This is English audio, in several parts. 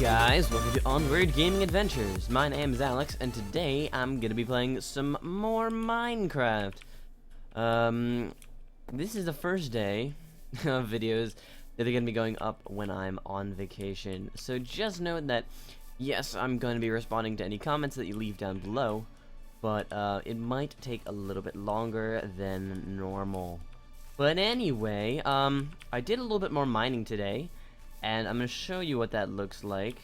Guys, welcome to Onward Gaming Adventures. My name is Alex, and today I'm gonna be playing some more Minecraft. This is the first day of videos that are gonna be going up when I'm on vacation. So just note that, yes, I'm gonna be responding to any comments that you leave down below, but it might take a little bit longer than normal. But anyway, I did a little bit more mining today. And I'm going to show you what that looks like.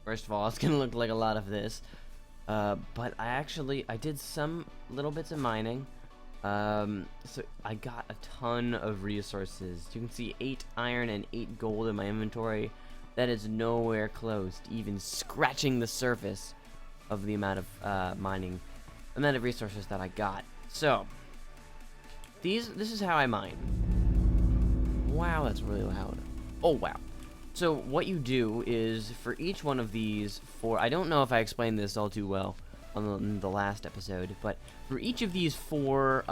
First of all, it's going to look like a lot of this. But I did some little bits of mining. So I got a ton of resources. You can see 8 iron and 8 gold in my inventory. That is nowhere close to even scratching the surface of the amount of amount of resources that I got. So, this is how I mine. Wow, that's really loud. Oh, wow. So what you do is, for each one of these I don't know if I explained this all too well on the last episode, but for each of these 4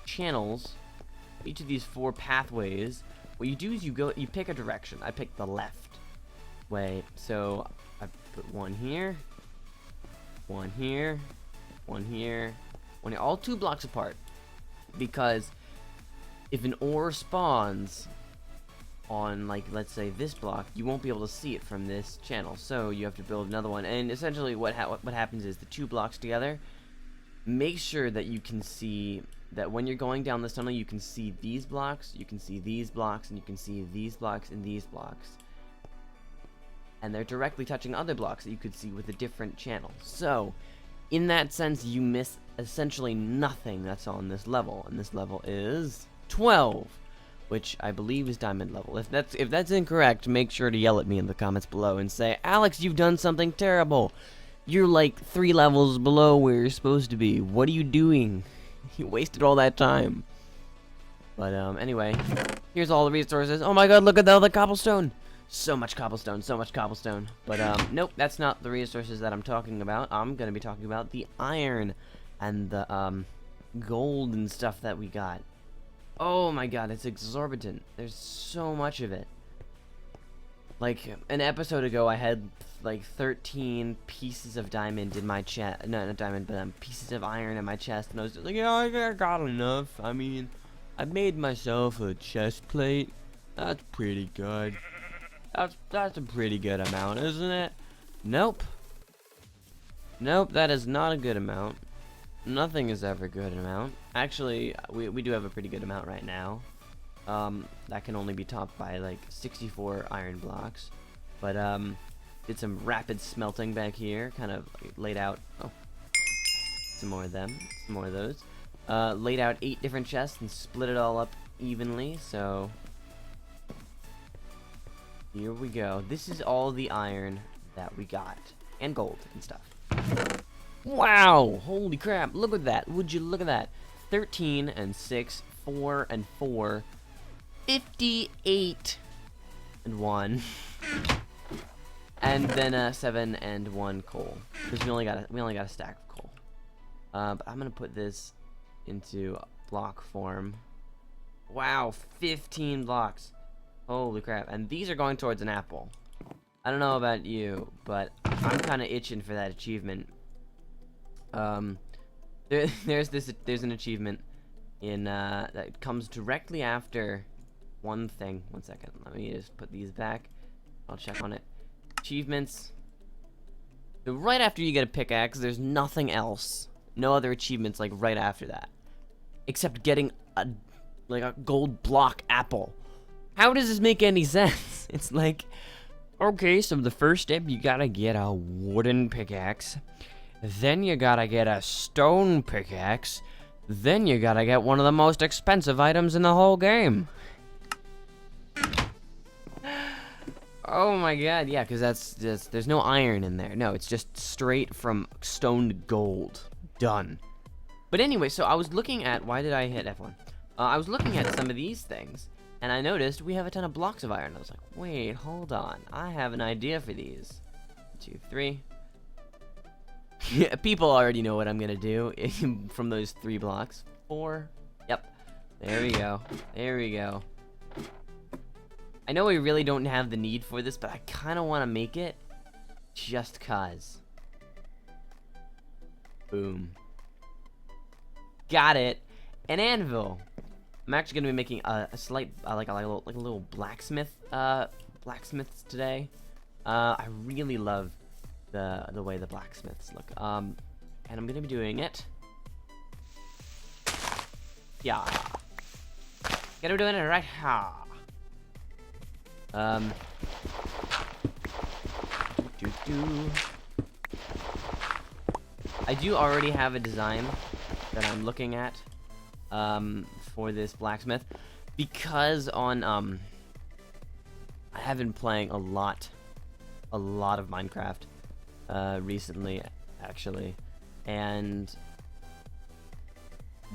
channels, each of these 4 pathways, what you do is you pick a direction. I picked the left way, so I put one here, one here, one here, one here, all 2 blocks apart, because if an ore spawns on, like, let's say this block, you won't be able to see it from this channel, so you have to build another one. And essentially what happens is the 2 blocks together make sure that you can see that when you're going down this tunnel, you can see these blocks, you can see these blocks, and you can see these blocks and these blocks, and they're directly touching other blocks that you could see with a different channel. So in that sense, you miss essentially nothing that's on this level, and this level is 12, which I believe is diamond level. If that's incorrect, make sure to yell at me in the comments below and say, Alex, you've done something terrible. You're like 3 levels below where you're supposed to be. What are you doing? You wasted all that time. But anyway, here's all the resources. Oh my god, look at all the cobblestone. So much cobblestone, so much cobblestone. But nope, that's not the resources that I'm talking about. I'm gonna be talking about the iron and the gold and stuff that we got. Oh my god, it's exorbitant. There's so much of it. Like, an episode ago, I had, like, 13 pieces of diamond in my chest. No, not diamond, but pieces of iron in my chest. And I was just like, yeah, I got enough. I mean, I made myself a chest plate. That's pretty good. That's a pretty good amount, isn't it? Nope. Nope, that is not a good amount. Nothing is ever a good amount. Actually, we do have a pretty good amount right now. That can only be topped by like 64 iron blocks. But did some rapid smelting back here, kind of laid out. Oh, some more of them, some more of those. Laid out 8 different chests and split it all up evenly. So here we go. This is all the iron that we got, and gold and stuff. Wow! Holy crap! Look at that! Would you look at that? 13 and 6, 4 and 4, 58 and 1, and then 7 and 1 coal. Because we only got a stack of coal. But I'm gonna put this into block form. Wow! 15 blocks. Holy crap! And these are going towards an apple. I don't know about you, but I'm kind of itching for that achievement. There's an achievement in that comes directly after one thing. One second, let me just put these back. I'll check on it. Achievements. So right after you get a pickaxe, there's nothing else. No other achievements like right after that, except getting a gold block apple. How does this make any sense? It's like, okay, so the first step, you gotta get a wooden pickaxe. Then you gotta get a stone pickaxe. Then you gotta get one of the most expensive items in the whole game. Oh my god, yeah, because there's no iron in there. No, it's just straight from stone to gold. Done. But anyway, so I was looking at, why did I hit F1? I was looking at some of these things, and I noticed we have a ton of blocks of iron. I was like, wait, hold on. I have an idea for these. 2, 3. Yeah, people already know what I'm gonna do from those 3 blocks. 4. Yep. There we go. There we go. I know we really don't have the need for this, but I kind of want to make it just cause. Boom. Got it. An anvil. I'm actually gonna be making a slight, like a little blacksmiths today. I really love the way the blacksmiths look. And I'm gonna be doing it. Yeah. Gonna be doing it right here. I do already have a design that I'm looking at for this blacksmith, because on I have been playing a lot of Minecraft recently, actually, and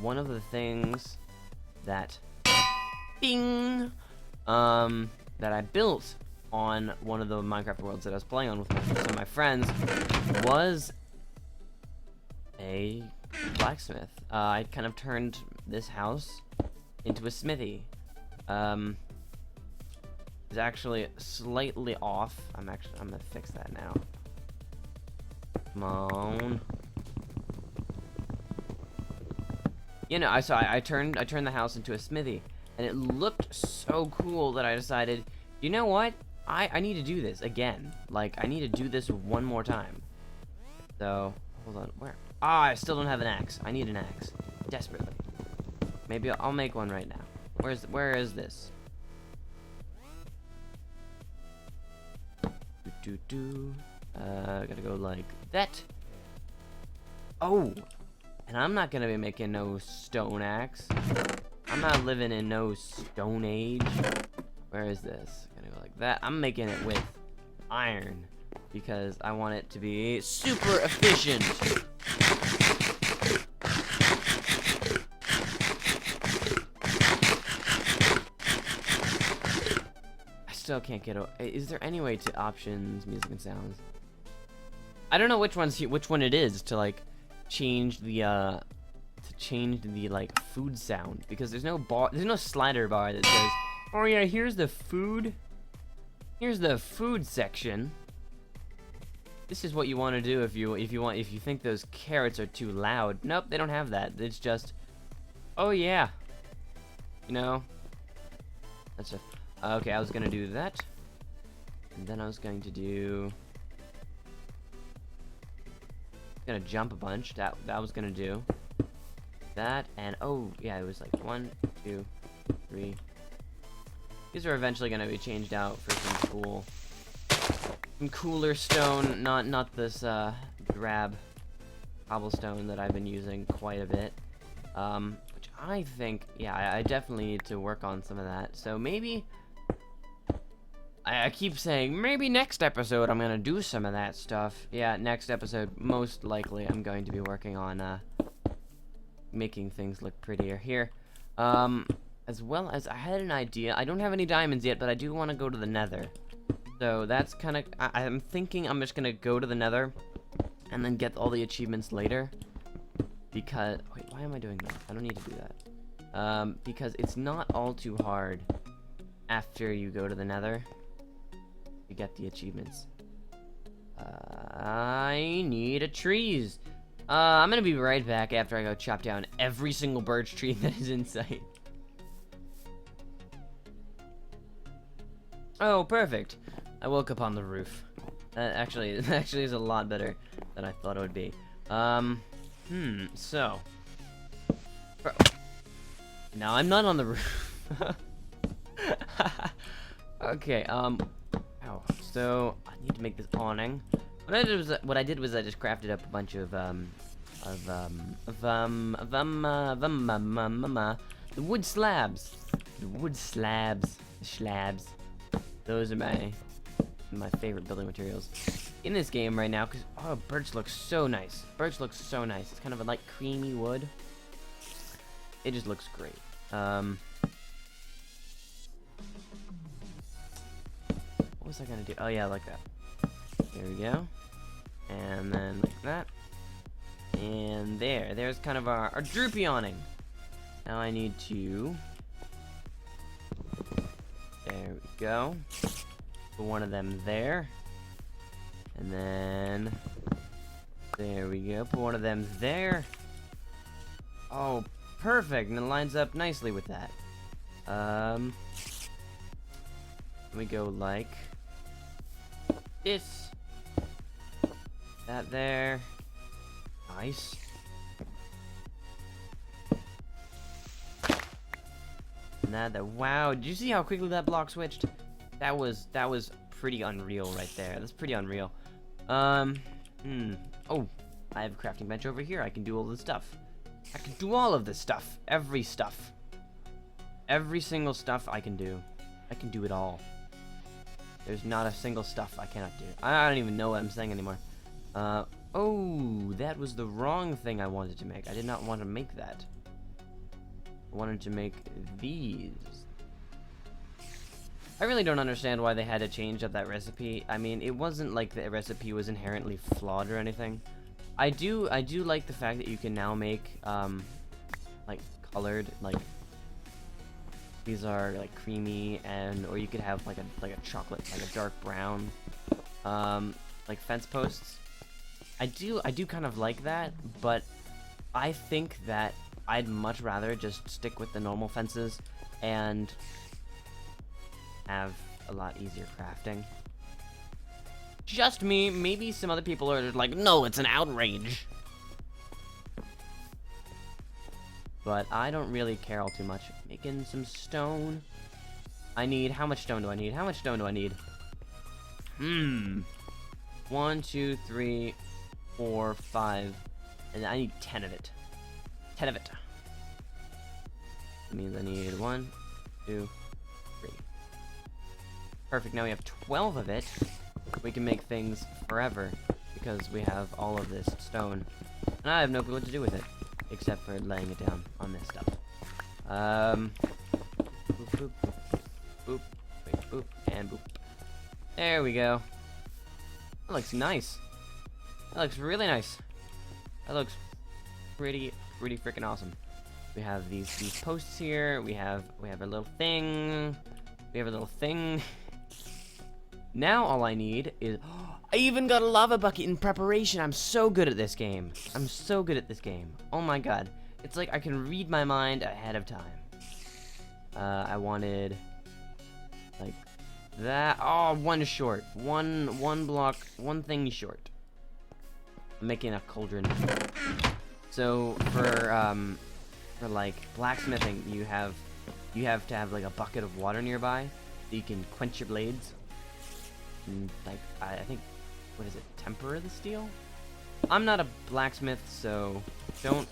one of the things that that I built on one of the Minecraft worlds that I was playing on with some of my friends was a blacksmith. I kind of turned this house into a smithy. It's actually slightly off. I'm gonna fix that now. Come on. You know, I turned the house into a smithy, and it looked so cool that I decided, you know what? I need to do this again. Like, I need to do this one more time. So, hold on, where? Ah, I still don't have an axe. I need an axe, desperately. Maybe I'll make one right now. Where is this? Gotta go like that. Oh, and I'm not gonna be making no stone axe. I'm not living in no stone age. Where is this? Gonna go like that. I'm making it with iron because I want it to be super efficient. I still can't get. Is there any way to options, music and sounds? I don't know which one it is to like change the like food sound, because there's no slider bar that says, oh yeah, here's the food section. This is what you want to do if you think those carrots are too loud. Nope, they don't have that. It's just, oh yeah, you know. That's just okay. I was gonna do that, and then I was going to do. Gonna jump a bunch. That was gonna do that, and oh yeah, it was like 1, 2, 3. These are eventually gonna be changed out for some cooler stone, not this drab cobblestone that I've been using quite a bit. Which I think, yeah, I definitely need to work on some of that. So maybe I keep saying maybe next episode I'm gonna do some of that stuff. Yeah, next episode most likely I'm going to be working on making things look prettier here. As well as I had an idea. I don't have any diamonds yet, but I do want to go to the Nether. So that's kind of, I'm thinking I'm just gonna go to the Nether and then get all the achievements later. Because wait, why am I doing that? I don't need to do that. Because it's not all too hard after you go to the Nether. You get the achievements. I need a trees. I'm gonna be right back after I go chop down every single birch tree that is in sight. Oh, perfect. I woke up on the roof. That actually is a lot better than I thought it would be. So. Now I'm not on the roof. Okay, ow. So, I need to make this awning. What I did was I just crafted up a bunch of, the wood slabs. The wood slabs. Those are my favorite building materials in this game right now, because oh, birch looks so nice. Birch looks so nice. It's kind of a light creamy wood. It just looks great. What was I gonna do? Oh yeah, like that. There we go. And then like that. And there's kind of our droopy awning. Now I need to. There we go. Put one of them there. And then... there we go. Put one of them there. Oh, perfect. And it lines up nicely with that. Let me go like this. That there. Nice. And that. Wow, did you see how quickly that block switched? That was pretty unreal right there. That's pretty unreal. Oh, I have a crafting bench over here. I can do all this stuff. I can do all of this stuff. Every stuff. Every single stuff I can do. I can do it all. There's not a single stuff I cannot do. I don't even know what I'm saying anymore. Oh, that was the wrong thing I wanted to make. I did not want to make that. I wanted to make these. I really don't understand why they had to change up that recipe. I mean, it wasn't like the recipe was inherently flawed or anything. I do like the fact that you can now make, like, colored, like, these are, like, creamy, and, or you could have, like a chocolate, like a dark brown, like, fence posts. I do kind of like that, but I think that I'd much rather just stick with the normal fences and have a lot easier crafting. Just me. Maybe some other people are like, no, it's an outrage. But I don't really care all too much. Making some stone. I need, how much stone do I need? How much stone do I need? 1, 2, 3, 4, 5. And I need 10 of it. 10 of it. That means I need 1, 2, 3. Perfect, now we have 12 of it. We can make things forever because we have all of this stone. And I have no clue what to do with it, except for laying it down on this stuff. Boop, boop, boop, boop, wait, boop, and boop. There we go. That looks nice. That looks really nice. That looks pretty freaking awesome. We have these posts here. We have a little thing. We have a little thing. Now all I need is... I even got a lava bucket in preparation. I'm so good at this game. I'm so good at this game. Oh my god. It's like I can read my mind ahead of time. I wanted... like... that... oh, one short. One block, one thing short. I'm making a cauldron. So, for like, blacksmithing, you have to have, like, a bucket of water nearby so you can quench your blades. And, like, I think, what is it, temper the steel? I'm not a blacksmith, so don't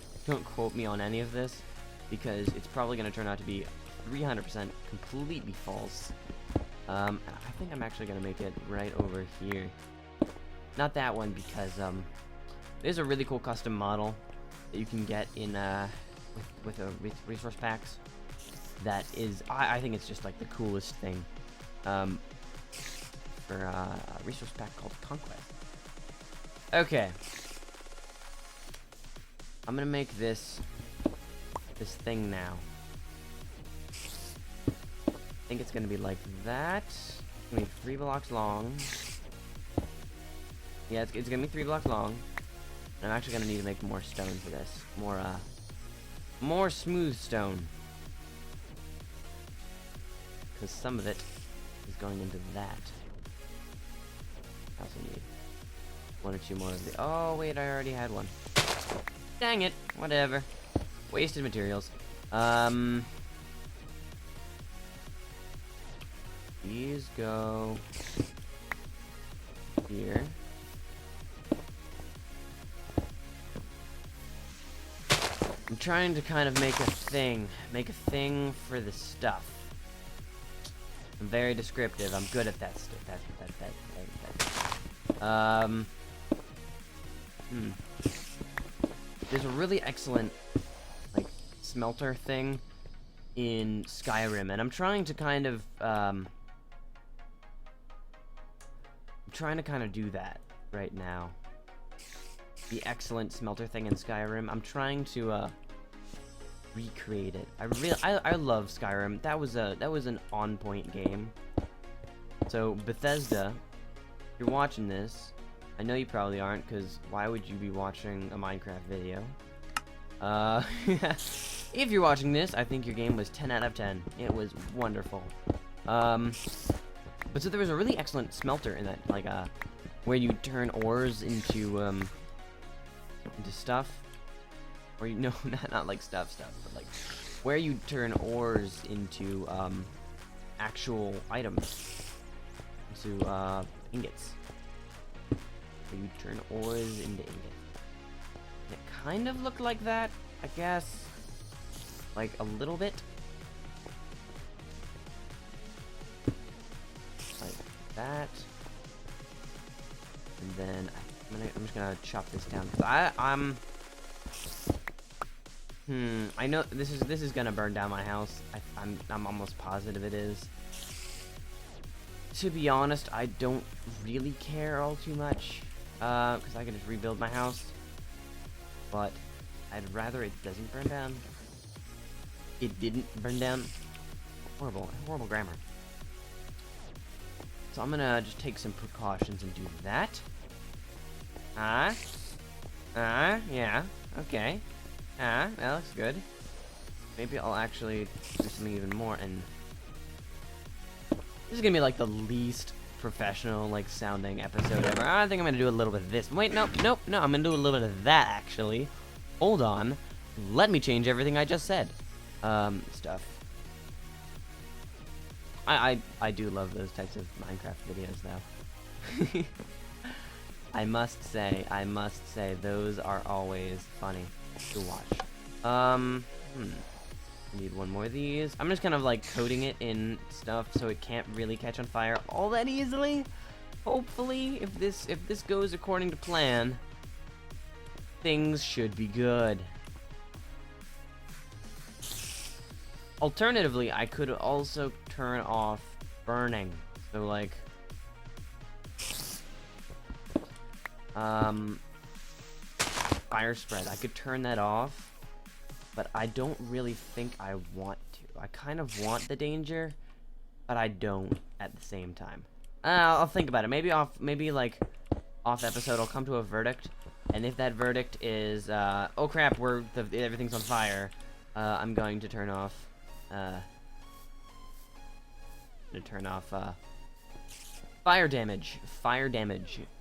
quote me on any of this, because it's probably going to turn out to be 300% completely false. I think I'm actually going to make it right over here. Not that one, because, there's a really cool custom model that you can get in, with resource packs. That is, I think it's just, like, the coolest thing. For a resource pack called Conquest. Okay. I'm gonna make this thing now. I think it's gonna be like that. It's gonna be 3 blocks long. Yeah, it's gonna be 3 blocks long. And I'm actually gonna need to make more stone for this. More smooth stone. Because some of it is going into that. I also need 1 or 2 more of the... oh, wait, I already had one. Dang it. Whatever. Wasted materials. These go... here. I'm trying to kind of make a thing for the stuff. I'm very descriptive. I'm good at that stuff. There's a really excellent, like, smelter thing in Skyrim, and I'm trying to kind of, do that right now. The excellent smelter thing in Skyrim. I'm trying to recreate it. I love Skyrim. That was an on-point game. So Bethesda, if you're watching this, I know you probably aren't, because why would you be watching a Minecraft video? If you're watching this, I think your game was 10 out of 10. It was wonderful. But so there was a really excellent smelter in that, like, where you turn ores into stuff. Or you, no, not like stuff, but like, where you turn ores into, actual items. Into, ingots. Where you turn ores into ingots. And it kind of looked like that, I guess. Like, a little bit. Like that. And then I'm just gonna chop this down. I know this is gonna burn down my house. I'm almost positive it is. To be honest, I don't really care all too much, because I can just rebuild my house. But I'd rather it doesn't burn down. It didn't burn down. Horrible grammar. So I'm gonna just take some precautions and do that. Yeah, okay. That looks good. Maybe I'll actually do something even more, and this is gonna be like the least professional, like, sounding episode ever. I think I'm gonna do a little bit of this. Wait, no, I'm gonna do a little bit of that, actually. Hold on. Let me change everything I just said. Stuff. I do love those types of Minecraft videos, though. I must say, those are always funny to watch. Need one more of these. I'm just kind of like coating it in stuff so it can't really catch on fire all that easily. Hopefully, if this goes according to plan, things should be good. Alternatively, I could also turn off burning. So like, fire spread. I could turn that off. But I don't really think I want to. I kind of want the danger, but I don't at the same time. I'll think about it. Maybe off episode, I'll come to a verdict, and if that verdict is, oh crap, everything's on fire, I'm going to turn off, fire damage,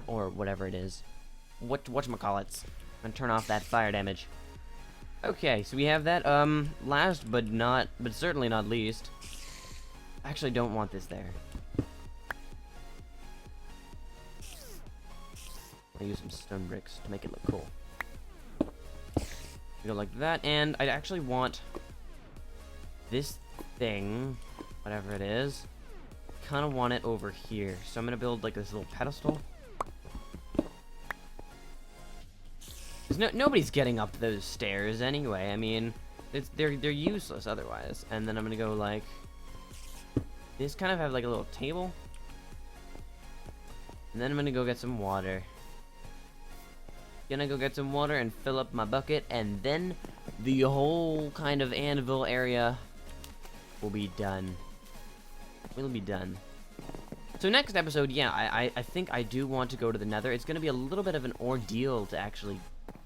or whatever it is. Whatchamacallits. I'm gonna turn off that fire damage. Okay, so we have that. Last but certainly not least, I actually don't want this there. I'll use some stone bricks to make it look cool. We go like that, and I actually want this thing, whatever it is, kind of want it over here. So I'm gonna build like this little pedestal. Nobody's getting up those stairs anyway. I mean, they're useless otherwise. And then I'm gonna go like this, kind of have like a little table. And then I'm gonna go get some water. Gonna go get some water and fill up my bucket, and then the whole kind of anvil area will be done. Will be done. So next episode, yeah, I think I do want to go to the Nether. It's gonna be a little bit of an ordeal to actually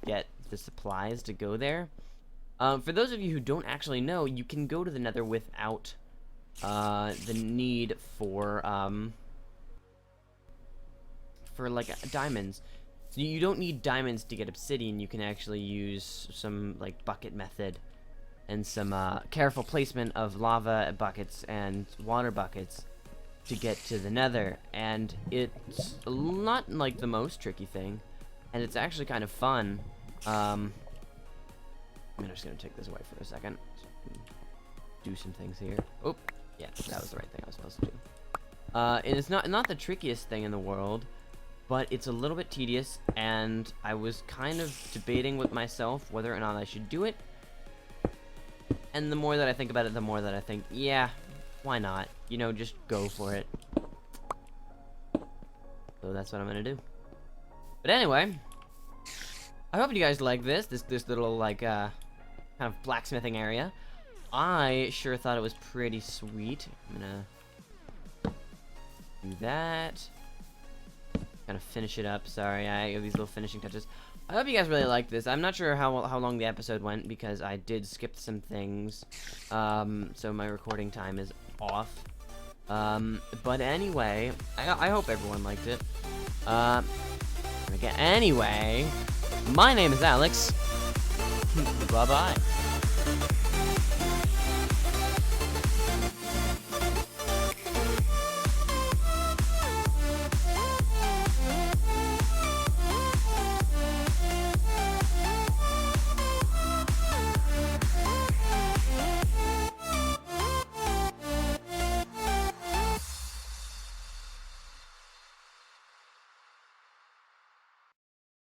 get the supplies to go there. For those of you who don't actually know, you can go to the Nether without the need for like diamonds. So you don't need diamonds to get obsidian. You can actually use some like bucket method and some careful placement of lava buckets and water buckets to get to the Nether, and it's not like the most tricky thing, and it's actually kind of fun. I'm just gonna take this away for a second. Do some things here. Oh, yeah, that was the right thing I was supposed to do. And it's not the trickiest thing in the world, but it's a little bit tedious, and I was kind of debating with myself whether or not I should do it. And the more that I think about it, the more that I think, yeah, why not? You know, just go for it. So that's what I'm gonna do. But anyway, I hope you guys like this little, like, kind kind of blacksmithing area. I sure thought it was pretty sweet. I'm gonna do that. Kind of finish it up. Sorry, I have these little finishing touches. I hope you guys really liked this. I'm not sure how long the episode went because I did skip some things. So my recording time is off. But anyway, I hope everyone liked it. Anyway, my name is Alex. Bye-bye.